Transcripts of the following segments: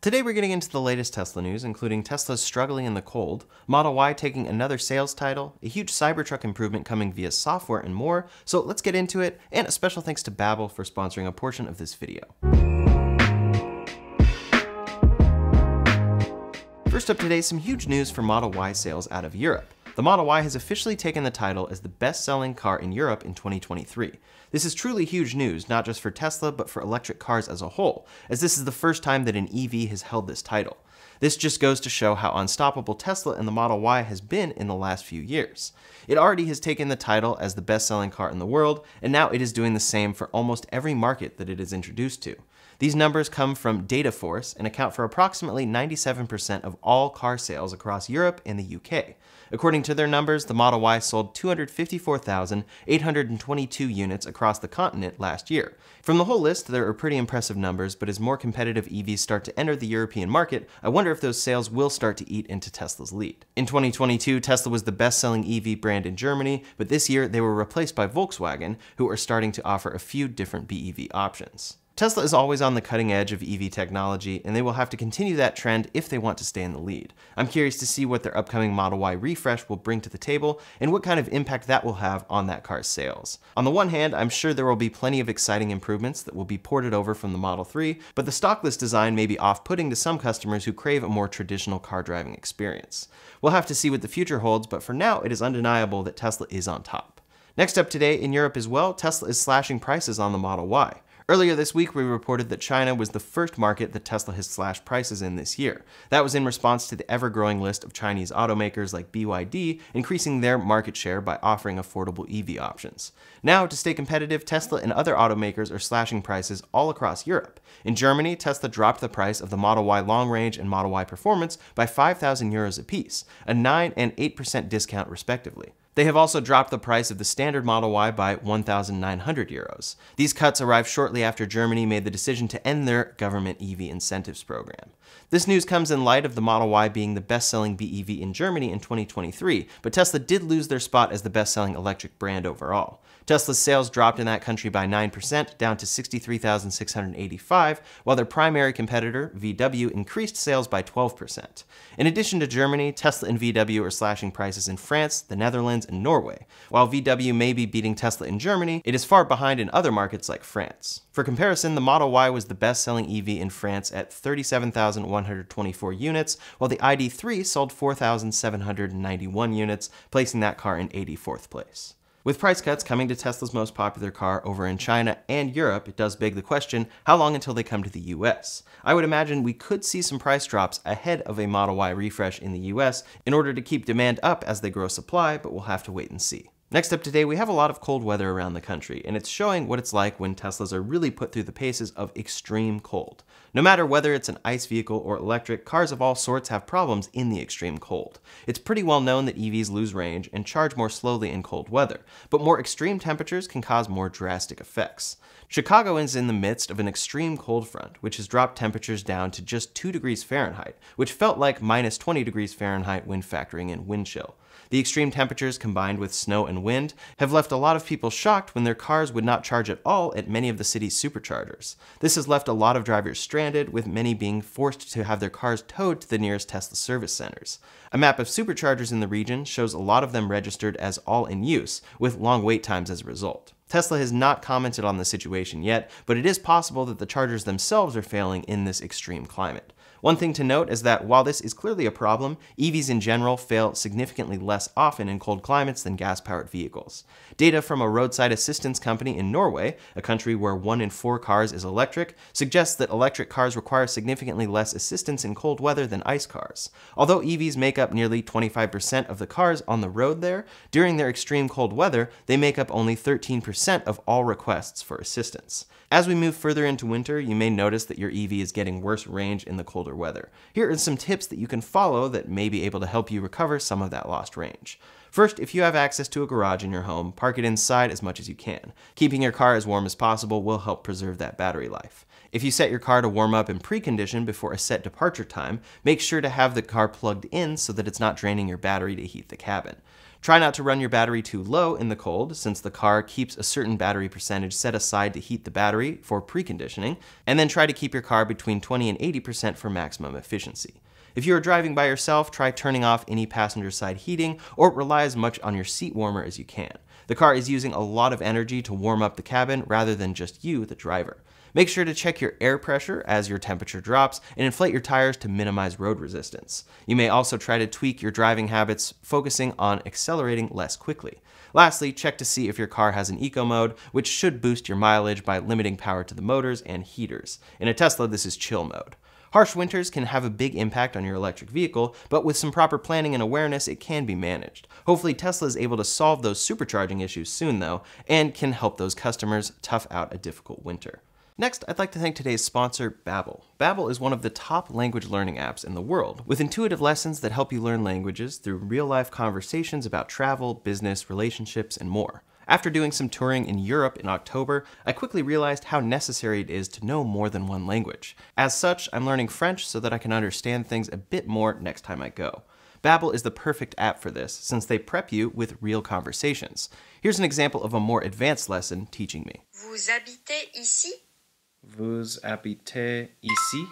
Today we're getting into the latest Tesla news, including Tesla's struggling in the cold, Model Y taking another sales title, a huge Cybertruck improvement coming via software, and more. So let's get into it, and a special thanks to Babbel for sponsoring a portion of this video. First up today, some huge news for Model Y sales out of Europe. The Model Y has officially taken the title as the best-selling car in Europe in 2023. This is truly huge news, not just for Tesla, but for electric cars as a whole, as this is the first time that an EV has held this title. This just goes to show how unstoppable Tesla and the Model Y has been in the last few years. It already has taken the title as the best-selling car in the world, and now it is doing the same for almost every market that it is introduced to. These numbers come from Dataforce and account for approximately 97% of all car sales across Europe and the UK. According to their numbers, the Model Y sold 254,822 units across the continent last year. From the whole list, there are pretty impressive numbers, but as more competitive EVs start to enter the European market, I wonder if those sales will start to eat into Tesla's lead. In 2022, Tesla was the best-selling EV brand in Germany, but this year they were replaced by Volkswagen, who are starting to offer a few different BEV options. Tesla is always on the cutting edge of EV technology, and they will have to continue that trend if they want to stay in the lead. I'm curious to see what their upcoming Model Y refresh will bring to the table, and what kind of impact that will have on that car's sales. On the one hand, I'm sure there will be plenty of exciting improvements that will be ported over from the Model 3, but the stockless design may be off-putting to some customers who crave a more traditional car driving experience. We'll have to see what the future holds, but for now, it is undeniable that Tesla is on top. Next up today, in Europe as well, Tesla is slashing prices on the Model Y. Earlier this week, we reported that China was the first market that Tesla has slashed prices in this year. That was in response to the ever-growing list of Chinese automakers like BYD increasing their market share by offering affordable EV options. Now, to stay competitive, Tesla and other automakers are slashing prices all across Europe. In Germany, Tesla dropped the price of the Model Y Long Range and Model Y Performance by 5,000 euros apiece, a 9% and 8% discount respectively. They have also dropped the price of the standard Model Y by 1,900 euros. These cuts arrived shortly after Germany made the decision to end their government EV incentives program. This news comes in light of the Model Y being the best-selling BEV in Germany in 2023, but Tesla did lose their spot as the best-selling electric brand overall. Tesla's sales dropped in that country by 9%, down to 63,685, while their primary competitor, VW, increased sales by 12%. In addition to Germany, Tesla and VW are slashing prices in France, the Netherlands, and Norway. While VW may be beating Tesla in Germany, it is far behind in other markets like France. For comparison, the Model Y was the best-selling EV in France at 37,124 units, while the ID.3 sold 4,791 units, placing that car in 84th place. With price cuts coming to Tesla's most popular car over in China and Europe, it does beg the question, how long until they come to the US? I would imagine we could see some price drops ahead of a Model Y refresh in the US in order to keep demand up as they grow supply, but we'll have to wait and see. Next up today, we have a lot of cold weather around the country, and it's showing what it's like when Teslas are really put through the paces of extreme cold. No matter whether it's an ICE vehicle or electric, cars of all sorts have problems in the extreme cold. It's pretty well known that EVs lose range and charge more slowly in cold weather, but more extreme temperatures can cause more drastic effects. Chicago is in the midst of an extreme cold front, which has dropped temperatures down to just 2 degrees Fahrenheit, which felt like minus 20 degrees Fahrenheit when factoring in wind chill. The extreme temperatures combined with snow and wind have left a lot of people shocked when their cars would not charge at all at many of the city's superchargers. This has left a lot of drivers stranded, with many being forced to have their cars towed to the nearest Tesla service centers. A map of superchargers in the region shows a lot of them registered as all in use, with long wait times as a result. Tesla has not commented on the situation yet, but it is possible that the chargers themselves are failing in this extreme climate. One thing to note is that while this is clearly a problem, EVs in general fail significantly less often in cold climates than gas-powered vehicles. Data from a roadside assistance company in Norway, a country where 1 in 4 cars is electric, suggests that electric cars require significantly less assistance in cold weather than ICE cars. Although EVs make up nearly 25% of the cars on the road there, during their extreme cold weather, they make up only 13% of all requests for assistance. As we move further into winter, you may notice that your EV is getting worse range in the colder weather. Here are some tips that you can follow that may be able to help you recover some of that lost range. First, if you have access to a garage in your home, park it inside as much as you can. Keeping your car as warm as possible will help preserve that battery life. If you set your car to warm up in precondition before a set departure time, make sure to have the car plugged in so that it's not draining your battery to heat the cabin. Try not to run your battery too low in the cold, since the car keeps a certain battery percentage set aside to heat the battery for preconditioning, and then try to keep your car between 20 and 80% for maximum efficiency. If you are driving by yourself, try turning off any passenger side heating or rely as much on your seat warmer as you can. The car is using a lot of energy to warm up the cabin rather than just you, the driver. Make sure to check your air pressure as your temperature drops and inflate your tires to minimize road resistance. You may also try to tweak your driving habits, focusing on accelerating less quickly. Lastly, check to see if your car has an eco mode, which should boost your mileage by limiting power to the motors and heaters. In a Tesla, this is chill mode. Harsh winters can have a big impact on your electric vehicle, but with some proper planning and awareness, it can be managed. Hopefully, Tesla is able to solve those supercharging issues soon, though, and can help those customers tough out a difficult winter. Next, I'd like to thank today's sponsor, Babbel. Babbel is one of the top language learning apps in the world, with intuitive lessons that help you learn languages through real-life conversations about travel, business, relationships, and more. After doing some touring in Europe in October, I quickly realized how necessary it is to know more than one language. As such, I'm learning French so that I can understand things a bit more next time I go. Babbel is the perfect app for this, since they prep you with real conversations. Here's an example of a more advanced lesson teaching me. Vous habitez ici? Vous habitez ici?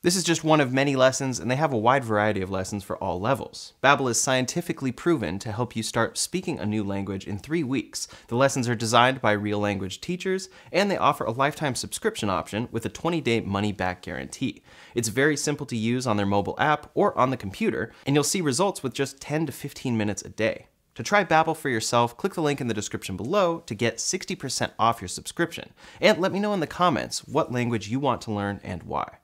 This is just one of many lessons, and they have a wide variety of lessons for all levels. Babbel is scientifically proven to help you start speaking a new language in 3 weeks. The lessons are designed by real language teachers, and they offer a lifetime subscription option with a 20-day money-back guarantee. It's very simple to use on their mobile app or on the computer, and you'll see results with just 10 to 15 minutes a day. To try Babbel for yourself, click the link in the description below to get 60% off your subscription. And let me know in the comments what language you want to learn and why.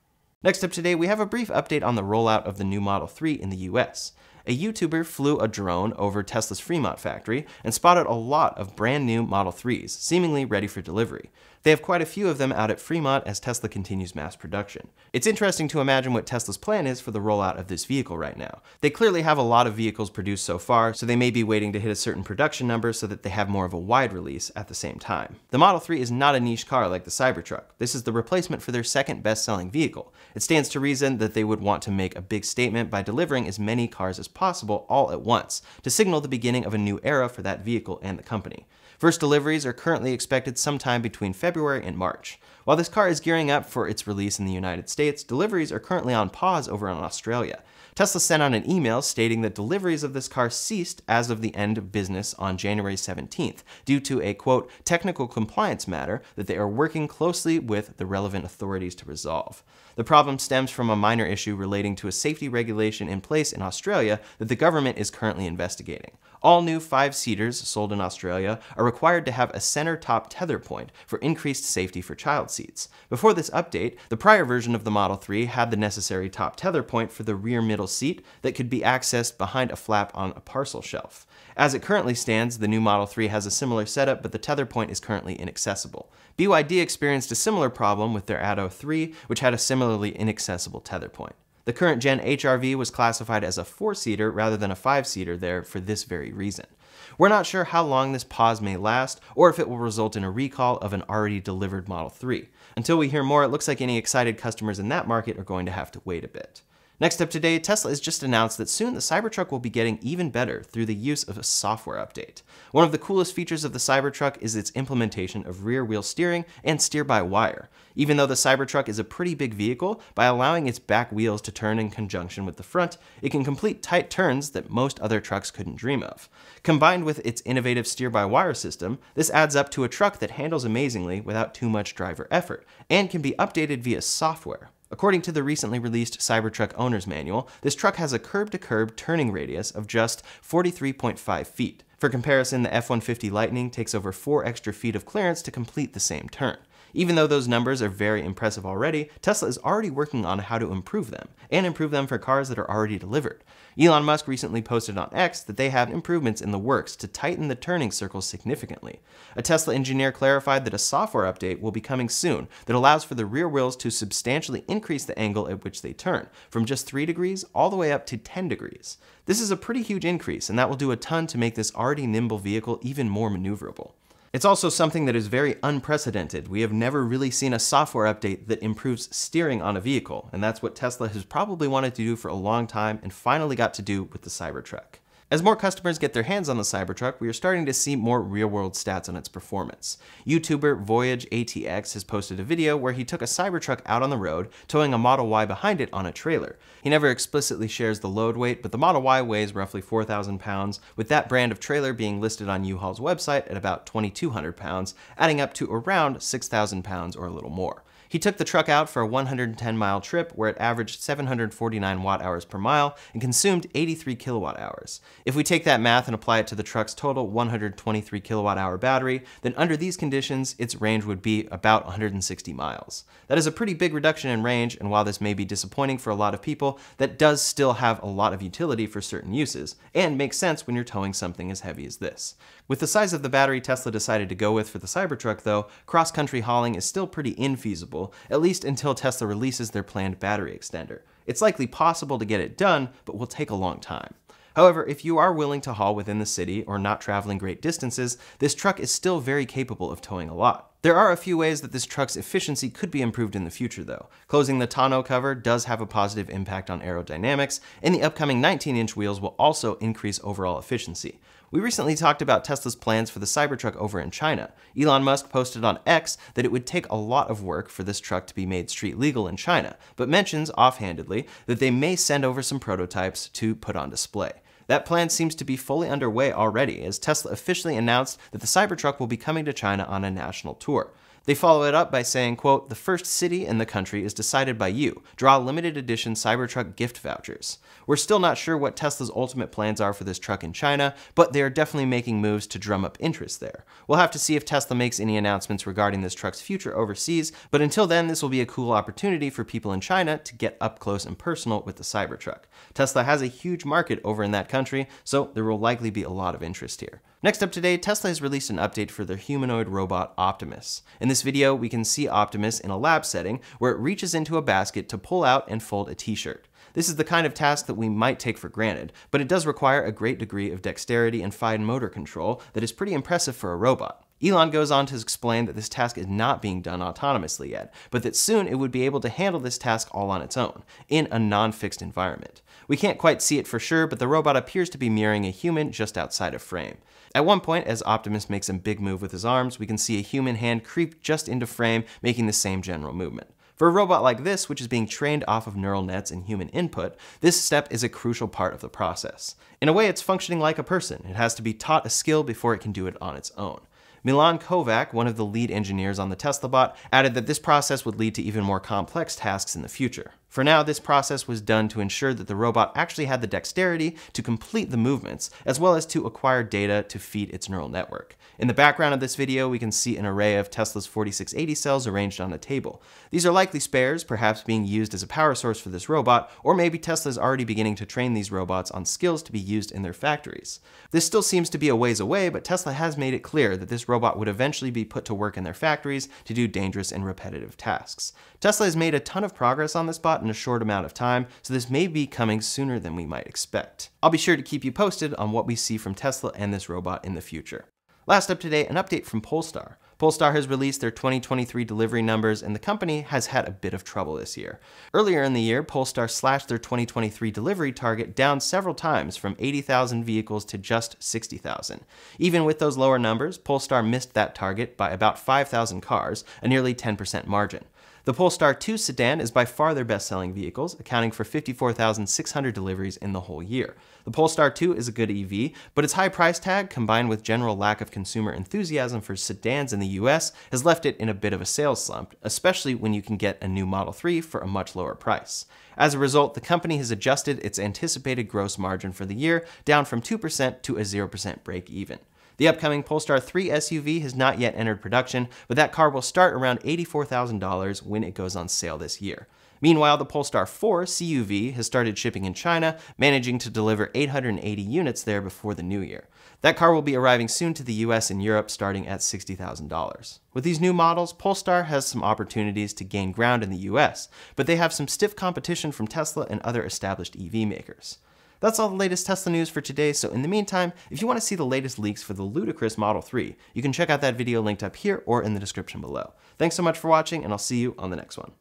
Next up today, we have a brief update on the rollout of the new Model 3 in the US. A YouTuber flew a drone over Tesla's Fremont factory and spotted a lot of brand new Model 3s, seemingly ready for delivery. They have quite a few of them out at Fremont as Tesla continues mass production. It's interesting to imagine what Tesla's plan is for the rollout of this vehicle right now. They clearly have a lot of vehicles produced so far, so they may be waiting to hit a certain production number so that they have more of a wide release at the same time. The Model 3 is not a niche car like the Cybertruck. This is the replacement for their second best-selling vehicle. It stands to reason that they would want to make a big statement by delivering as many cars as possible all at once, to signal the beginning of a new era for that vehicle and the company. First deliveries are currently expected sometime between February and March. While this car is gearing up for its release in the United States, deliveries are currently on pause over in Australia. Tesla sent out an email stating that deliveries of this car ceased as of the end of business on January 17th due to a, quote, technical compliance matter that they are working closely with the relevant authorities to resolve. The problem stems from a minor issue relating to a safety regulation in place in Australia that the government is currently investigating. All new 5-seaters sold in Australia are required to have a center top tether point for increased safety for child seats. Before this update, the prior version of the Model 3 had the necessary top tether point for the rear middle seat that could be accessed behind a flap on a parcel shelf. As it currently stands, the new Model 3 has a similar setup, but the tether point is currently inaccessible. BYD experienced a similar problem with their Atto 3, which had a similarly inaccessible tether point. The current gen HR-V was classified as a 4-seater rather than a 5-seater there for this very reason. We're not sure how long this pause may last, or if it will result in a recall of an already delivered Model 3. Until we hear more, it looks like any excited customers in that market are going to have to wait a bit. Next up today, Tesla has just announced that soon the Cybertruck will be getting even better through the use of a software update. One of the coolest features of the Cybertruck is its implementation of rear-wheel steering and steer-by-wire. Even though the Cybertruck is a pretty big vehicle, by allowing its back wheels to turn in conjunction with the front, it can complete tight turns that most other trucks couldn't dream of. Combined with its innovative steer-by-wire system, this adds up to a truck that handles amazingly without too much driver effort, and can be updated via software. According to the recently released Cybertruck Owner's Manual, this truck has a curb-to-curb turning radius of just 43.5 feet. For comparison, the F-150 Lightning takes over 4 extra feet of clearance to complete the same turn. Even though those numbers are very impressive already, Tesla is already working on how to improve them, and improve them for cars that are already delivered. Elon Musk recently posted on X that they have improvements in the works to tighten the turning circles significantly. A Tesla engineer clarified that a software update will be coming soon that allows for the rear wheels to substantially increase the angle at which they turn, from just 3 degrees all the way up to 10 degrees. This is a pretty huge increase, and that will do a ton to make this already nimble vehicle even more maneuverable. It's also something that is very unprecedented. We have never really seen a software update that improves steering on a vehicle, and that's what Tesla has probably wanted to do for a long time and finally got to do with the Cybertruck. As more customers get their hands on the Cybertruck, we are starting to see more real-world stats on its performance. YouTuber Voyage ATX has posted a video where he took a Cybertruck out on the road, towing a Model Y behind it on a trailer. He never explicitly shares the load weight, but the Model Y weighs roughly 4,000 pounds, with that brand of trailer being listed on U-Haul's website at about 2,200 pounds, adding up to around 6,000 pounds or a little more. He took the truck out for a 110-mile trip where it averaged 749 watt-hours per mile and consumed 83 kilowatt-hours. If we take that math and apply it to the truck's total 123 kilowatt-hour battery, then under these conditions, its range would be about 160 miles. That is a pretty big reduction in range, and while this may be disappointing for a lot of people, that does still have a lot of utility for certain uses, and makes sense when you're towing something as heavy as this. With the size of the battery Tesla decided to go with for the Cybertruck though, cross-country hauling is still pretty infeasible, at least until Tesla releases their planned battery extender. It's likely possible to get it done, but will take a long time. However, if you are willing to haul within the city or not traveling great distances, this truck is still very capable of towing a lot. There are a few ways that this truck's efficiency could be improved in the future though. Closing the tonneau cover does have a positive impact on aerodynamics, and the upcoming 19-inch wheels will also increase overall efficiency. We recently talked about Tesla's plans for the Cybertruck over in China. Elon Musk posted on X that it would take a lot of work for this truck to be made street legal in China, but mentions offhandedly that they may send over some prototypes to put on display. That plan seems to be fully underway already, as Tesla officially announced that the Cybertruck will be coming to China on a national tour. They follow it up by saying, quote, "The first city in the country is decided by you. Draw limited edition Cybertruck gift vouchers." We're still not sure what Tesla's ultimate plans are for this truck in China, but they are definitely making moves to drum up interest there. We'll have to see if Tesla makes any announcements regarding this truck's future overseas, but until then, this will be a cool opportunity for people in China to get up close and personal with the Cybertruck. Tesla has a huge market over in that country, so there will likely be a lot of interest here. Next up today, Tesla has released an update for their humanoid robot Optimus. In this video, we can see Optimus in a lab setting where it reaches into a basket to pull out and fold a t-shirt. This is the kind of task that we might take for granted, but it does require a great degree of dexterity and fine motor control that is pretty impressive for a robot. Elon goes on to explain that this task is not being done autonomously yet, but that soon it would be able to handle this task all on its own, in a non-fixed environment. We can't quite see it for sure, but the robot appears to be mirroring a human just outside of frame. At one point, as Optimus makes a big move with his arms, we can see a human hand creep just into frame, making the same general movement. For a robot like this, which is being trained off of neural nets and human input, this step is a crucial part of the process. In a way, it's functioning like a person. It has to be taught a skill before it can do it on its own. Milan Kovac, one of the lead engineers on the Tesla bot, added that this process would lead to even more complex tasks in the future. For now, this process was done to ensure that the robot actually had the dexterity to complete the movements, as well as to acquire data to feed its neural network. In the background of this video, we can see an array of Tesla's 4680 cells arranged on a table. These are likely spares, perhaps being used as a power source for this robot, or maybe Tesla is already beginning to train these robots on skills to be used in their factories. This still seems to be a ways away, but Tesla has made it clear that this robot would eventually be put to work in their factories to do dangerous and repetitive tasks. Tesla has made a ton of progress on this bot in a short amount of time, so this may be coming sooner than we might expect. I'll be sure to keep you posted on what we see from Tesla and this robot in the future. Last up today, an update from Polestar. Polestar has released their 2023 delivery numbers, and the company has had a bit of trouble this year. Earlier in the year, Polestar slashed their 2023 delivery target down several times from 80,000 vehicles to just 60,000. Even with those lower numbers, Polestar missed that target by about 5,000 cars, a nearly 10% margin. The Polestar 2 sedan is by far their best-selling vehicles, accounting for 54,600 deliveries in the whole year. The Polestar 2 is a good EV, but its high price tag, combined with general lack of consumer enthusiasm for sedans in the US, has left it in a bit of a sales slump, especially when you can get a new Model 3 for a much lower price. As a result, the company has adjusted its anticipated gross margin for the year down from 2% to a 0% break even. The upcoming Polestar 3 SUV has not yet entered production, but that car will start around $84,000 when it goes on sale this year. Meanwhile, the Polestar 4 CUV has started shipping in China, managing to deliver 880 units there before the new year. That car will be arriving soon to the US and Europe, starting at $60,000. With these new models, Polestar has some opportunities to gain ground in the US, but they have some stiff competition from Tesla and other established EV makers. That's all the latest Tesla news for today, so in the meantime, if you want to see the latest leaks for the ludicrous Model 3, you can check out that video linked up here or in the description below. Thanks so much for watching, and I'll see you on the next one.